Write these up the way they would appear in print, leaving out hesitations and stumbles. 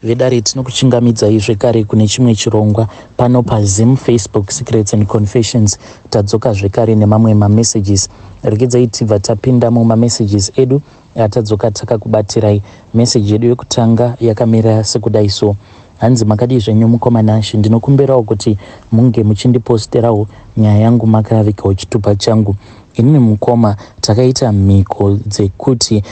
vedare tinokuchingamidzai zvekare kune chimwe chirongwa pano paZim Facebook Secrets and Confessions. Tadzoka zvekare nemamwe mamessages. Regedzai tibva tapinda mumamessages edu atadzoka takakubatirai. Message yedu yekutanga yakamira sekudai so: hanzi makadi zvenyu mukomana She, ndinokumbirawo kuti munge muchindiposterawo nyaya yangu makavikawo chitupa changu. Inini mukoma takaita mhiko dzekuti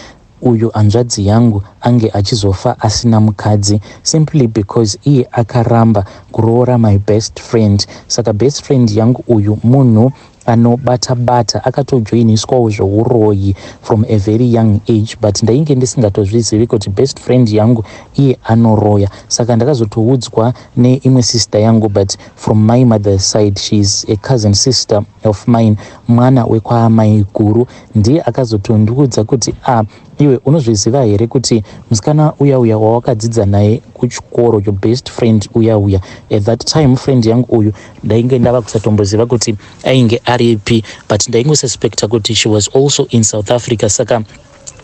uyu hanzvadzi yangu ange achizofa asina mukadzi, simply because iye akaramba kuroora my best friend. Saka best friend yangu uyu munhu anobata-bata, akatojoiniswawo zveuroyi from a very young age, but ndainge ndisingatozvizivi kuti best friend yangu iye anoroya. Saka ndakazotoudzwa neimwe sister yangu, but from my mother's side she is a cousin sister of mine, mwana wekwaamai guru. Ndiye akazotondiudza kuti iwe unozviziva here kuti musikana uya wawakadzidza naye kuchikoro, your best friend uya at that time friend yangu uyu ndainge ndava kusatomboziva kuti ainge aripi, but ndaingosuspecta kuti she was also in South Africa. Saka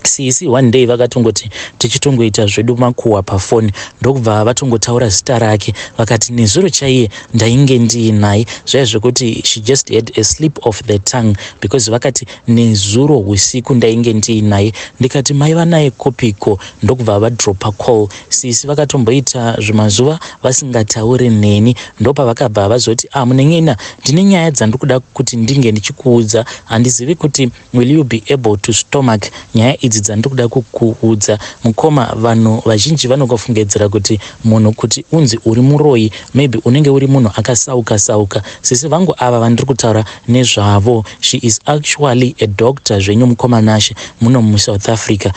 sisi one day vakatongoti tichitongoita zvedu makuhwa pafoni, ndokubva vatongotaura zita rake, vakati nezuro chaiye ndainge ndiinaye zvaya zvekuti she just had a slip of the tongue, because vakati nezuro usiku ndainge ndiinaye. Ndikati maiva naye kopiko? Ndokubva vadropa call. Sisi vakatomboita zvimazuva vasingatauri neni, ndopa vakabva vazoti munengena ndine nyaya dzandikuda kuti ndinge ndichikuudza, handizivi kuti will you be able to stomach nyaya idzi dzandikuda kukuudza. Mukoma, vanhu vazhinji vanokafungidzira kuti munhu kuti unzi uri muroyi maybe unenge uri munhu akasauka. Sisi vangu ava vandiri kutaura nezvavo, she is actually a doctor zvenyu mukomana She muno muSouth Africa.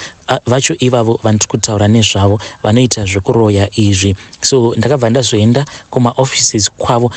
Vacho ivavo vandiri kutaura nezvavo vanoita zvekuroya izvi. So ndakabva ndazoenda kumaoffices kwavo.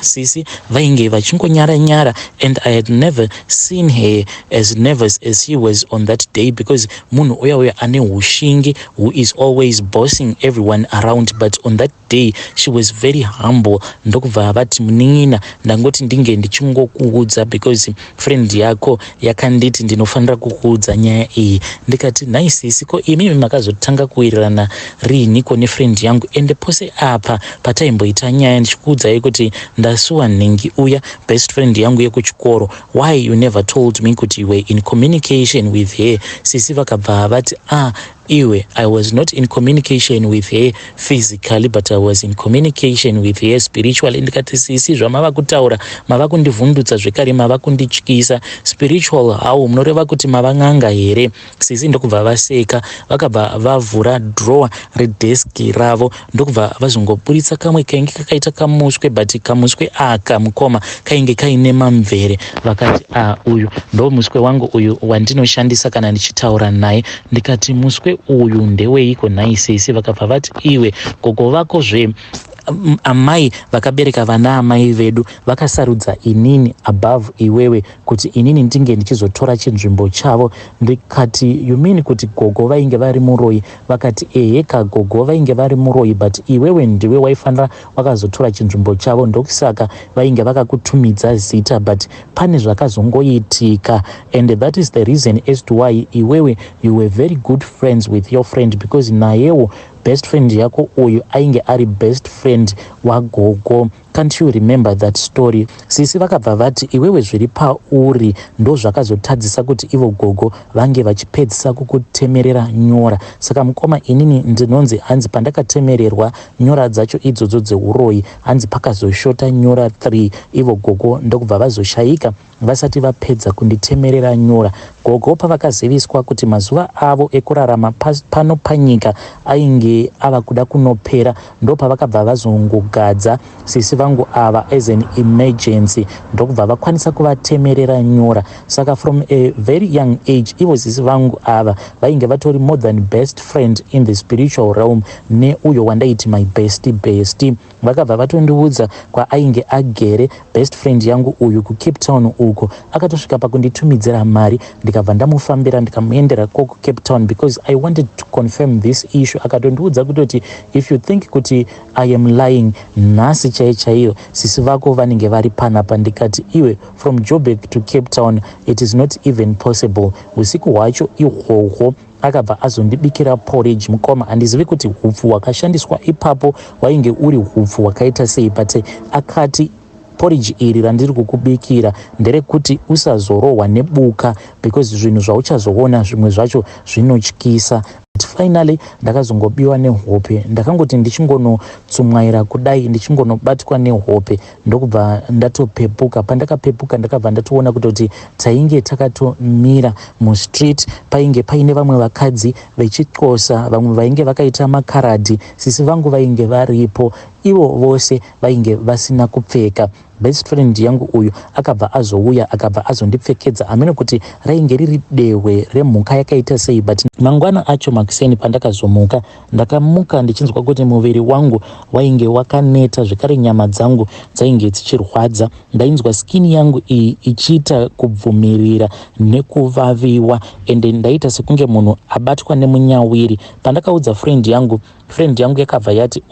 Sisi vainge vachingonyara, and I had never seen her as nervous as she was on that day, because munhu uya ane ushingi, who is always bossing everyone around, but on that day she was very humble. Ndokubva vati muning'ina ndangoti ndinge ndichingokuudza because friend yako yakanditi ndinofanira kukuudza nyaya iyi. Ndikati naisisi, ko imi makazotanga kuwirirana riniko nefriend yangu, ende pose apa pataimboita nyaya ndichikuudzai kuti ndasuwa nhengi uya best friend yangu yekuchikoro, why you never told me kuti you were in communication with her? Sisi vakabva vati iwe, I was not in communication with her physically, but I was in communication with her spiritually. Ndikati sisi zvamava kutaura mava kundivhundutsa zvekare, mava kundityisa. Spiritual how? Munoreva kuti mava n'anga here? Sisi ndokubva vaseka, vakabva vavhura drawer redeski ravo, ndokubva vazongoburitsa kamwe kainge kakaita kamuswe, but kamuswe aka mukoma kainge kaine mamvere. Vakati uyu ndo muswe wangu uyu wandinoshandisa kana ndichitaura naye. Ndikati muswe uyu ndeweiko naisisi? Vakabva vati iwe gogo vako amai vakabereka vana amai vedu vakasarudza inini above iwewe kuti inini ndinge ndichizotora chinzvimbo chavo. Ndikati you mean kuti gogo vainge vari muroyi? Vakati eheka gogo vainge vari muroyi, but iwewe ndiwe waifanira wakazotora chinzvimbo chavo, ndokusaka vainge vakakutumidza zita, but pane zvakazongoitika, and that is the reason as to why iwewe you were very good friends with your friend, because nayewo best friend yako uyu ainge ari best friend wagogo. Can't you remember that story? Sisi vakabva vati iwewe zviri pauri ndo zvakazotadzisa kuti ivo gogo vange vachipedzisa kukutemerera nyora. Saka mukoma, inini ndinonzi hanzi pandakatemererwa nyora dzacho idzodzo dzeuroyi, hanzi pakazoshota nyora 3, ivo gogo ndokubva vazoshayika vasati vapedza kunditemerera nyora. Gogo pavakaziviswa kuti mazuva avo ekurarama pano panyika ainge ava kuda kunopera, ndo pavakabva vazongogadza sisi vangu ava as an emergency, ndokubva vakwanisa kuvatemerera nyora. Saka from a very young age ivo sisi vangu ava vainge vatori more than best friend in the spiritual realm neuyo wandaiti my bestie. Vakabva vatondiudza kwaainge agere best friend yangu uyu kuCape Town uko, akatosvika pakunditumidzira mari, ndikabva ndamufambira ndikamuendera koko Cape Town because I wanted to confirm this issue. Akatondiudza kutoti if you think kuti I am lying, nhasi chaiyo sisi vako vanenge vari panapa. Ndikati iwe from Joburg to Cape Town it is not even possible. Usiku hwacho ihwohwo akabva azondibikira porridge. Mukoma handizivi kuti hupfu hwakashandiswa ipapo hwainge uri hupfu hwakaita sei, but akati porridge iri randiri kukubikira nderekuti usazorohwa nebuka because zvinhu zvauchazoona zvimwe zvacho zvinotyisa. But finally ndakazongobiwa nehope, ndakangoti ndichingonotsumwaira kudai ndichingonobatwa nehope ndokubva ndatopepuka. Pandakapepuka ndakabva ndatoona kuti tainge takatomira mustreet, painge paine vamwe vakadzi vechixhosa, vamwe vainge vakaita makaradhi, sisi vangu vainge varipo, ivo vose vainge vasina kupfeka. Best friend yangu uyu akabva azouya akabva azondipfekedza, amene kuti rainge riri dehwe remhuka yakaita sei. But mangwana acho makuseni pandakazomuka, ndakamuka ndichinzwa kuti muviri wangu wainge wakaneta, zvekare nyama dzangu dzainge dzichirwadza. Ndainzwa skini yangu iyi ichiita kubvumirira nekuvaviwa, ende ndaita sekunge munhu abatwa nemunyawiri. Pandakaudza friend yangu yakabva yati,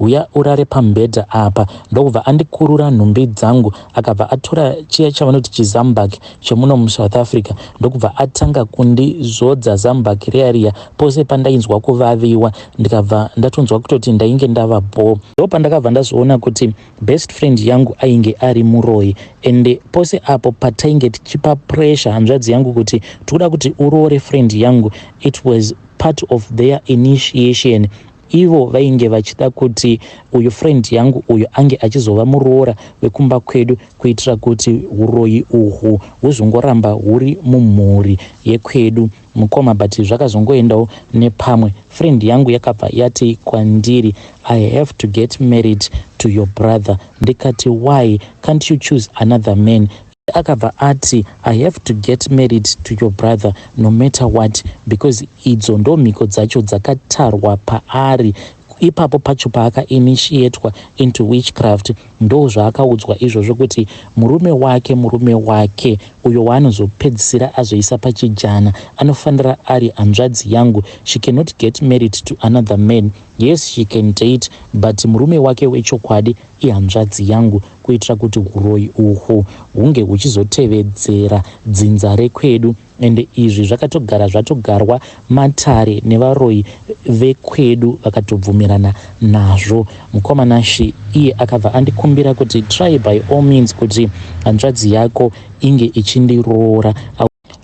uya urare pambedha apa. Ndokubva andikurura nhumbi dzangu akabva atora chiya chavanoti chizambak chemuno muSouth Africa, ndokubva atanga kundizodza zambak riya pose pandainzwa kuvaviwa, ndikabva ndatonzwa kutoti ndainge ndava bo. Ndo pandakabva ndazoona kuti best friend yangu ainge ari muroyi, ende pose apo patainge tichipa pressure hanzvadzi yangu kuti tikuda kuti uroore friend yangu, it was part of their initiation. Ivo vainge vachida kuti uyu friend yangu uyu ange achizova muroora wekumba kwedu, kuitira kuti uroyi uhu huzongoramba huri mumhuri yekwedu. Mukoma, but zvakazongoendawo nepamwe. Friend yangu yakabva yati kwandiri, I have to get married to your brother. Ndikati, why can't you choose another man? Akabva ati, I have to get married to your brother no matter what, because idzo ndo mhiko dzacho dzakatarwa paari. Ipapo pacho paakainitiatwa into witchcraft, ndo zvaakaudzwa izvozvo kuti murume wake uyo waanozopedzisira azoisa pachijana anofanira ari hanzvadzi yangu. She cannot get married to another man. Yes, she can date, but murume wake wechokwadi ihanzvadzi yangu, kuitira kuti uroyi uhu hunge huchizotevedzera dzinza rekwedu. Ende izvi zvakatogara zvatogarwa matare nevaroyi vekwedu vakatobvumirana nazvo. Mukomanashi iye akabva andikumbira kuti try by all means kuti hanzvadzi yako inge ichindiroora.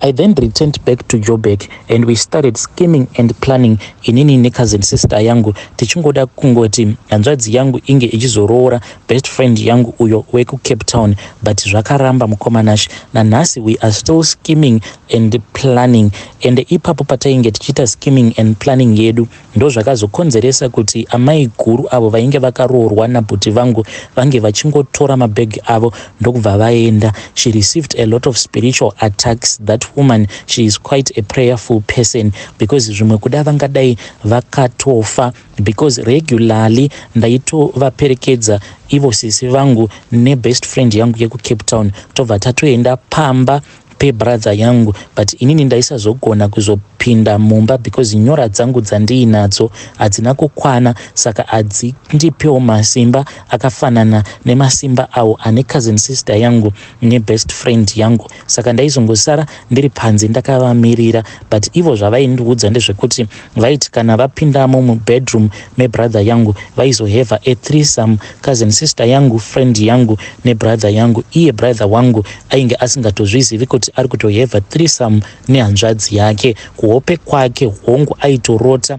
I then returned back to Joburg and we started scheming and planning. Inini necousin sister yangu tichingoda kungoti hanzvadzi yangu inge ichizoroora best friend yangu uyo weku Cape Town, but zvakaramba mukomanashi. Nanhasi we are still scheming and planning, and ipapo patainge tichita scheming and planning yedu ndo zvakazokonzeresa kuti amai guru avo vainge vakaroorwa nabhuti vangu vange vachingotora mabhegi avo ndokubva vaenda. She received a lot of spiritual attacks. That woman, she is quite a prayerful person, because zvimwe kuda vangadai vakatofa, because regularly ndaitovaperekedza ivo sisi vangu nebest friend yangu yeku Cape Town tobva tatoenda pamba pebrother yangu, but inini ndaisazogona kuzopinda mumba because nyora dzangu dzandiinadzo hadzina kukwana, saka hadzindipewo masimba akafanana nemasimba awo ane cousin sister yangu nebest friend yangu. Saka ndaizongosara ndiri panze ndakavamirira, but ivo zvavaindiudza ndezvekuti vaiti kana vapindamo mubedroom mebrother yangu vaizoheva a threesome, cousin sister yangu, friend yangu nebrother yangu. Iye brother wangu ainge asingatozvizivi kuti ari kutoheva threesome nehanzvadzi yake. Kuhope kwake hongu aitorota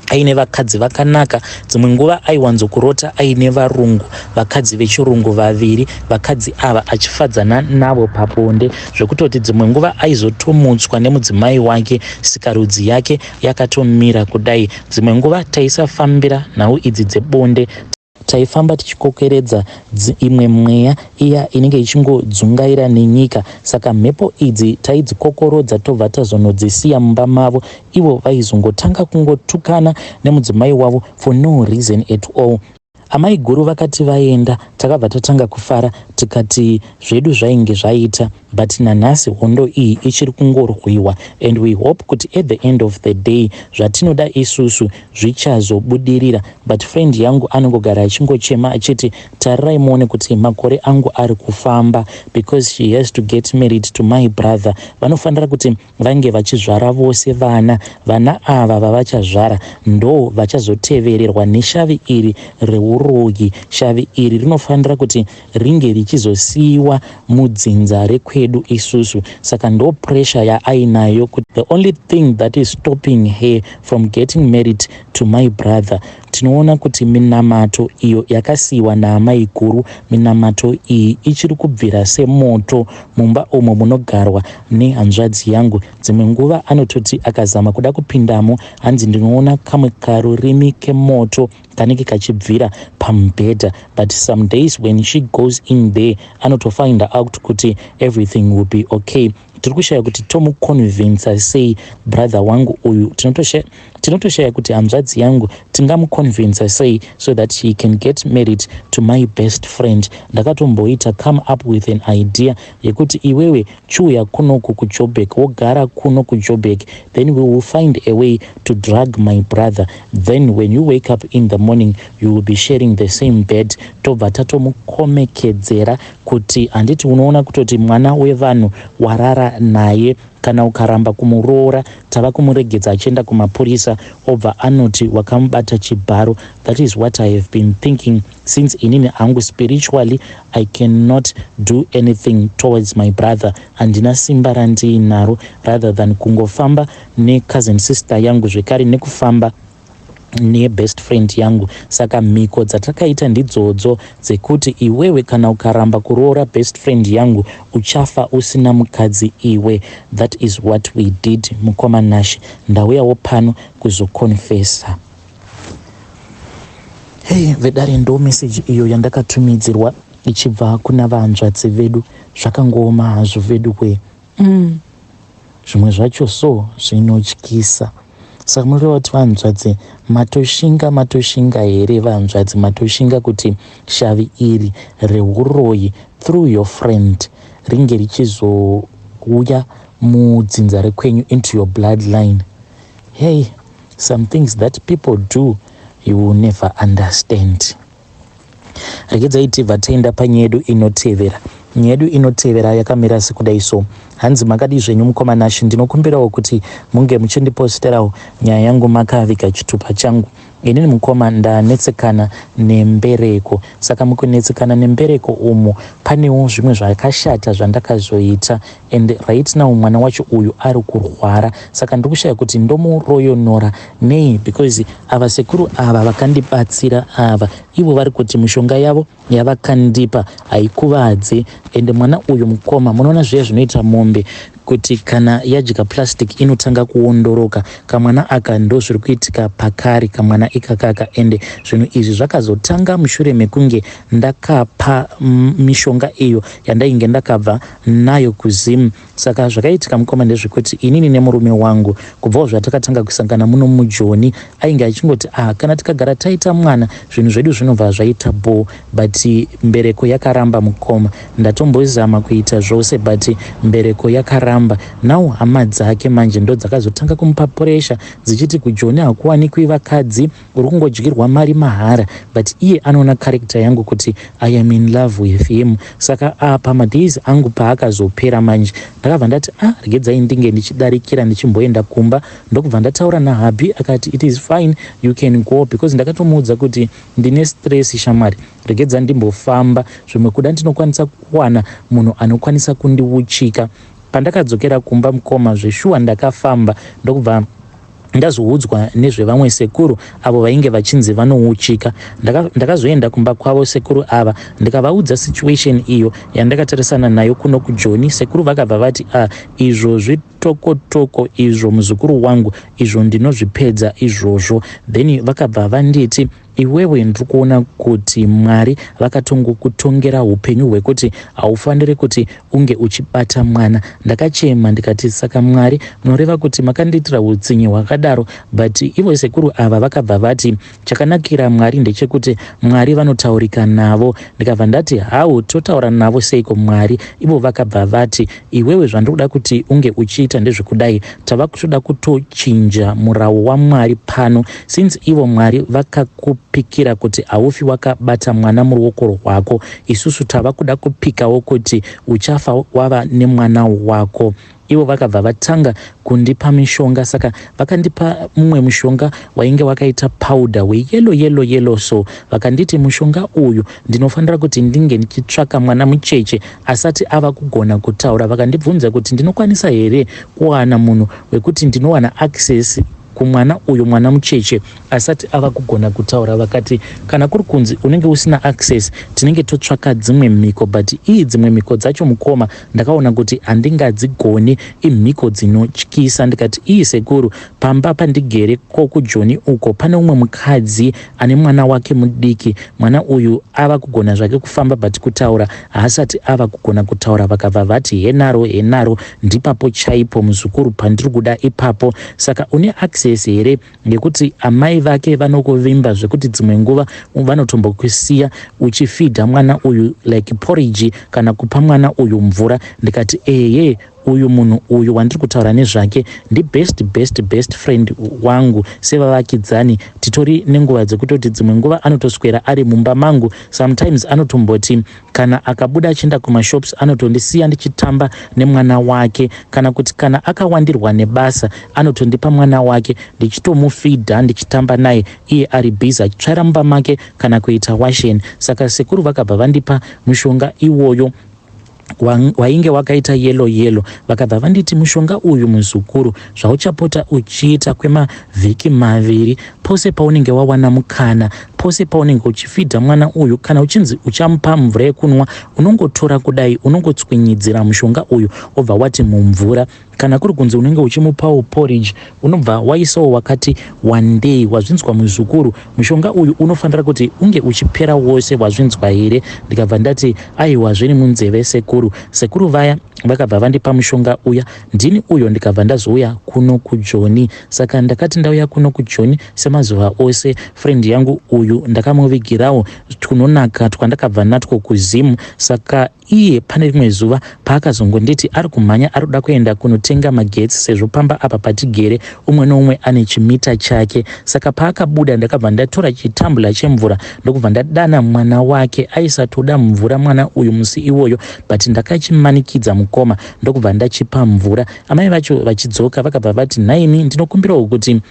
aine vakadzi vakanaka, dzimwe nguva aiwanzokurota aine varungu, vakadzi vechirungu vaviri, vakadzi ava achifadzana navo pabonde, zvekutoti dzimwe nguva aizotomutswa nemudzimai wake, sikarudzi yake yakatomira kudai. Dzimwe nguva taisafambira nhau idzi dzebonde, taifamba tichikokeredza imwe mweya iya inenge ichingodzungaira nenyika. Saka mhepo idzi taidzikokorodza tobva tazonodzisiya mumba mavo. Ivo vaizongotanga kungotukana nemudzimai wavo for no reason at all. Amai guru vakati vaenda, takabva tatanga kufara, tikati zvedu zvainge zvaita, but nanhasi hondo iyi ichiri kungorwiwa, and we hope kuti at the end of the day zvatinoda isusu zvichazobudirira. But friend yangu anongogara achingochema achiti, tarirai muone kuti makore angu ari kufamba, because she has to get married to my brother. Vanofanira kuti vange vachizvara vose vana ava vavachazvara ndo vachazotevererwa neshavi iri reuroyi. Shavi iri rinofanira kuti ringe richizosiyiwa mudzinza rekwedu isusu. Saka ndo pressure yaainayo kuti the only thing that is stopping her from getting married to my brother. Tinoona kuti minamato iyo yakasiyiwa naamai guru, minamato iyi ichiri kubvira semoto mumba umo munogarwa nehanzvadzi yangu. Dzimwe nguva anototi akazama kuda kupindamo, hanzi ndinoona kamwe karurimi kemoto kanenge kachibvira pamubhedha, but some days when she goes in there anotofind out kuti everything will be okay. Tiri kushaya kuti tomuconvinsa sei brother wangu uyu, tinotoshaya kuti hanzvadzi yangu tingamuconvinsa sei so that she can get married to my best friend. Ndakatomboita come up with an idea yekuti iwewe chuya kunoku kuJoburg, wogara kuno kuJoburg, then we will find a way to drag my brother, then when you wake up in the morning you will be sharing the same bed. Tobva tatomukomekedzera kuti handiti unoona kutoti mwana wevanhu warara naye, kana ukaramba kumuroora tava kumuregedza achienda kumapurisa obva anoti wakamubata chibharo. That is what I have been thinking since inini hangu spiritually I cannot do anything towards my brother, handina simba randiinaro, rather than kungofamba necousin sister yangu zvekare nekufamba nebest friend yangu. Saka mhiko dzatakaita ndidzodzo dzekuti iwewe kana ukaramba kuroora best friend yangu uchafa usina mukadzi iwe. That is what we did mukoma Nashi. Ndauyawo pano kuzokonfesa. Hey vedare, ndo message iyo yandakatumidzirwa ichibva kuna vahanzvadzi vedu. Zvakangoma hazvo vedu kwe zvimwe zvacho so zvinotyisa. Saka muri kuti vahanzvadzi matoshinga here, vahanzvadzi matoshinga kuti shavi iri reuroyi through your friend ringe richizouya mudzinza rekwenyu into your bloodline. Hey, some things that people do you will never understand. Rekedzaiti vataenda panyedu inotevera. Nyedu inotevera yakamira sekudai so. Hanzi makadi zvenyu mukoma Nashi, ndinokumbirawo kuti munge muchindiposterawo nyaya yangu makavika chitupa changu. Inini mukoma ndanetsekana nembereko. Saka mukunetsekana nembereko umo panewo zvimwe zvakashata zvandakazoita, and right now mwana wacho uyu ari kurwara. Saka ndikushaya kuti ndomuroyonora nei, because ava sekuru ava vakandibatsira ava ivo vari kuti mishonga yavo yavakandipa haikuvadze. And mwana uyu mukoma, munoona zviya zvinoita mombe kuti kana yadya plastic inotanga kuondoroka, kamwana aka ndo zviri kuitika pakari kamwana ikakaka. Ende zvinhu izvi zvakazotanga mushure mekunge ndakapa mishonga iyo yandainge ndakabva nayo kuzimu. Saka zvakaitika mukoma ndezvekuti inini nemurume wangu kubvawo zvatakatanga kusangana muno mujoni ainge achingoti kana tikagara taita mwana zvinhu zvedu zvinobva zvaita bo, but mbereko yakaramba mukoma. Ndatombozama kuita zvose but mbereko yakaramba. Now hama dzake manje ndo dzakazotanga kumupa pressure dzichiti kuJoni hakuwanikwi vakadzi, uri kungodyirwa mari mahara. But iye anoona character yangu kuti I am in love with him. Saka apa madays angu paakazopera manje ndakabva ndati regedzai ndinge ndichidarikira ndichimboenda kumba. Ndokubva ndataura naHappy akati it is fine you can go, because ndakatomuudza kuti ndine stress shamari, regedza ndimbofamba zvimwe kuda ndinokwanisa kuwana munhu anokwanisa kundiuchika. Pandakadzokera kumba mukoma zveshuwa ndakafamba ndokubva ndazoudzwa nezvevamwe sekuru avo vainge vachinzi vanouchika. Ndakazoenda kumba kwavo sekuru ava ndikavaudza situation iyo yandakatarisana nayo kuno kuJoni. Sekuru vakabva vati izvozvi zvitokotoko izvo muzukuru wangu, izvo ndinozvipedza izvozvo. Then vakabva vanditi iwewe ndiri kuona kuti Mwari vakatongokutongera upenyu hwekuti haufaniri kuti unge uchibata mwana. Ndakachema ndikati saka Mwari munoreva kuti makandiitira utsinye hwakadaro. But ivo sekuru ava vakabva vati chakanakira Mwari ndechekuti Mwari vanotaurika navo. Ndikabva ndati hau totaura navo seiko Mwari? Ivo vakabva vati iwewe zvandinoda kuti unge uchiita ndezvekudai, tava kutoda kutochinja murau waMwari pano. Since ivo Mwari vakakupikira kuti haufi wakabata mwana muruoko rwako, isusu tava kuda kupikawo kuti uchafa wava nemwana wako. Ivo vakabva vatanga kundipa mishonga, saka vakandipa mumwe mushonga wainge wakaita powder weyellow. So vakanditi mushonga uyu ndinofanira kuti ndinge ndichitsvaka mwana mucheche asati ava kugona kutaura. Vakandibvunza kuti ndinokwanisa here kuwana munhu wekuti ndinowana access kumwana uyu mwana mucheche asati ava kugona kutaura. Vakati kana kuri kunzi unenge usina access tinenge totsvaka dzimwe mhiko, but dzimwe mhiko dzacho mukoma ndakaona kuti handingadzigoni, imhiko dzinotyisa. Ndikati sekuru, pamba pandigere kokujoni uko pane umwe mukadzi ane mwana wake mudiki. Mwana uyu ava kugona zvake kufamba but kutaura haasati ava kugona kutaura. Vakabva vati henaro ndipapo chaipo muzukuru pandiri kuda ipapo. Saka une access here ngekuti amai vake vanokuvimba zvekuti dzimwe nguva vanotombokusiya uchifidha mwana uyu like porridge kana kupa mwana uyu mvura. Ndikati uyu munhu uyu wandiri kutaura nezvake ndi best friend wangu sevavakidzani. Titori nenguva dzekutoti dzimwe nguva anotoswera ari mumba mangu. Sometimes anotomboti kana akabuda achienda kumashops anotondisiya ndichitamba nemwana wake, kana kuti kana akawandirwa nebasa anotondipa mwana wake ndichitomufidha ndichitamba naye iye ari busy achitsvaira mumba make kana kuita washing. Saka sekuru vakabva vandipa mushonga iwoyo wainge wakaita yellow. Vakabva vanditi mushonga uyu muzukuru zvauchapota uchiita kwemavhiki maviri, pose paunenge wawana mukana, pose paunenge uchifidha mwana uyu, kana uchinzi uchamupa mvura yekunwa, unongotora kudai unongotswinyidzira mushonga uyu obva wati mumvura. Kana kuri kunzi unenge uchimupawo porridge unobva waisawo wakati one day. Wazvinzwa muzukuru, mushonga uyu unofanira kuti unge uchipera wose, wazvinzwa here? Ndikabva ndati aiwa zviri munzeve sekuru vaya vakabva vandipa mushonga uya. Ndini uyo ndikabva ndazouya kuno kujoni. Saka ndakati ndauya kuno kujoni semazuva ose, friend yangu uyu ndakamuvigirawo tunonaka twandakabva natwo kuzimu. Saka iye pane rimwe zuva paakazongonditi ari kumhanya ari kuda kuenda kunotenga magetsi sezvo pamba apa patigere umwe noumwe ane chimita chake. Saka paakabuda ndakabva ndatora chitambula chemvura ndokubva ndadana mwana wake. Aisatoda mvura mwana uyu musi iwoyo, but ndakachimanikidza mukoma ndokubva ndachipa mvura. Amai vacho vachidzoka vakabva vati naimi ndinokumbirawo kuti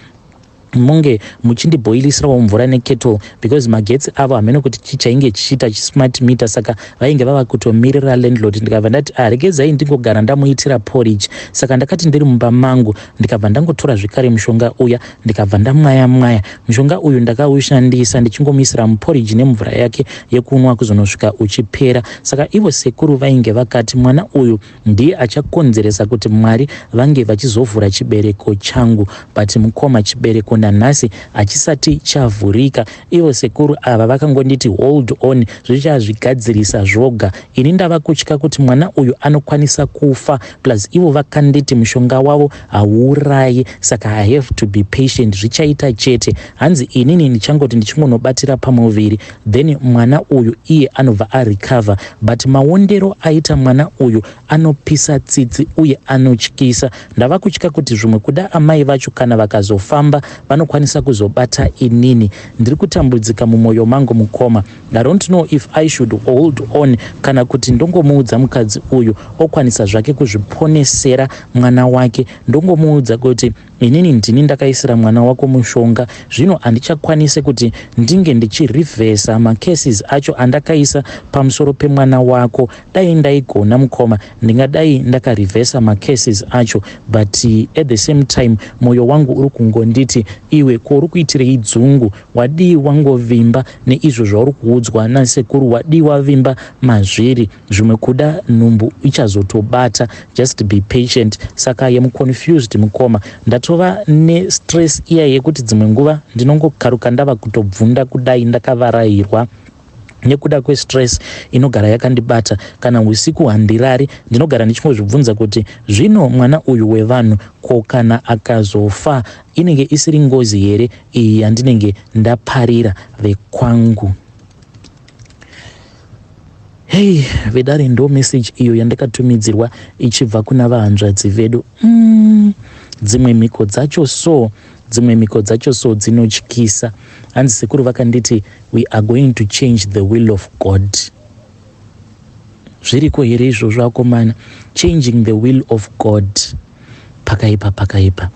munge muchindibhoilisirawo mvura nekettle because magetsi avo hamene kuti chichainge chichiita chismart meter. Saka vainge vava kutomirira landlord. Ndikabva ndati regedzai ndingogara ndamuitira porridge. Saka ndakati ndiri mumba mangu ndikabva ndangotora zvekare mushonga uya ndikabva ndamwaya. Mushonga uyu ndakaushandisa ndichingomuisira muporridge nemvura yake yekunwa kuzonosvika uchipera. Saka ivo sekuru vainge vakati mwana uyu ndiye achakonzeresa kuti Mwari vange vachizovhura chibereko changu, but mukoma chibereko nanhasi achisati chavhurika. Ivo sekuru ava vakangonditi hold on, zvichazvigadzirisa zvoga. Ini ndava kutya kuti mwana uyu anokwanisa kufa, plus ivo vakanditi mushonga wavo hauurayi. Saka I have to be patient, zvichaita chete. Hanzi inini ndichangoti ndichingonobatira pamuviri then mwana uyu iye anobva arecover, but maondero aita mwana uyu anopisa tsitsi uye anotyisa. Ndava kutya kuti zvimwe kuda amai vacho kana vakazofamba vanokwanisa kuzobata inini. Ndiri kutambudzika mumwoyo mangu mukoma. I don't know if I should hold on kana kuti ndongomuudza mukadzi uyu okwanisa zvake kuzviponesera mwana wake. Ndongomuudza kuti inini ndini ndakaisira mwana wako mushonga, zvino handichakwanise kuti ndinge ndichirivhesa macases acho andakaisa pamusoro pemwana wako. Dai ndaigona mukoma ndingadai ndakarivhesa macases acho, but at the same time mwoyo wangu uri kungonditi iwe kuri kuitirei dzungu, wadii wangovimba neizvo zvauri kuudzwa nasekuru, wadii wavimba mazviri, zvimwe kuda nhumbu ichazotobata. Just be patient. Saka I am confused mukoma, ndatova nestress iya yekuti dzimwe nguva ndinongokaruka ndava kutobvunda kudai ndakavarayirwa nekuda kwestress inogara yakandibata. Kana usiku handirari ndinogara ndichingozvibvunza kuti zvino mwana uyu wevanhu ko kana akazofa inenge isiri ngozi here iyi yandinenge ndaparira vekwangu. Hey vedare, ndo message iyo yandakatumidzirwa ichibva kuna vahanzvadzi vedu. Dzimwe mhiko dzacho so dzinotyisa. Hanzi sekuru vakanditi we are going to change the will of God. Zviriko here izvozvo akomana? Changing the will of God. Pakaipa.